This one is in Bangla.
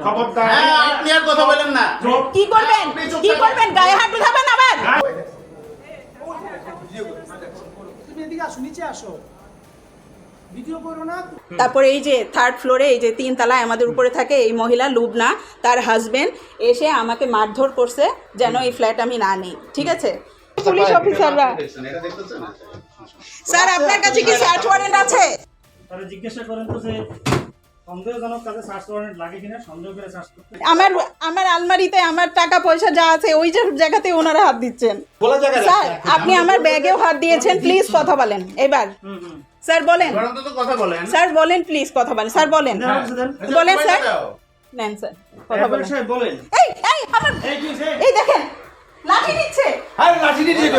খবরদার আপনি আর কথা বলেন না। কি করবেন গায়ে হাত উঠাবেন আবার? তুমি এদিকে আসো, নিচে আসো, ভিডিও করো না। তারপরে এই যে থার্ড ফ্লোরে এই যে 3 তলায় আমাদের উপরে থাকে এই মহিলা লুবনা, তার হাজবেন্ড এসে আমাকে মারধর করছে যেন এই ফ্ল্যাট আমি না নিই। ঠিক আছে পুলিশ অফিসাররা। স্যার আপনার কাছে কি সার্চ ওয়ারেন্ট আছে? তাহলে জিজ্ঞাসা করেন তো যে সন্দেহজনক কাজে সার্চ ওয়ারেন্ট লাগে কিনা, সন্দেহ করে সার্চ করতে। আমার আলমারিতে আমার টাকা পয়সা যা আছে ওই যে জায়গাতে ওনারা হাত দিচ্ছেন। স্যার আপনি আমার ব্যাগেও হাত দিয়েছেন, প্লিজ কথা বলেন এবার। স্যার বলেন, কথা বলেন স্যার বলেন, প্লিজ কথা বলেন। স্যার বলেন, বলেন স্যার, নেন স্যার কথা বলেন। বলেন এই আমার এই দেখেন লাঠি নিচ্ছে। আরে লাঠি দিয়ে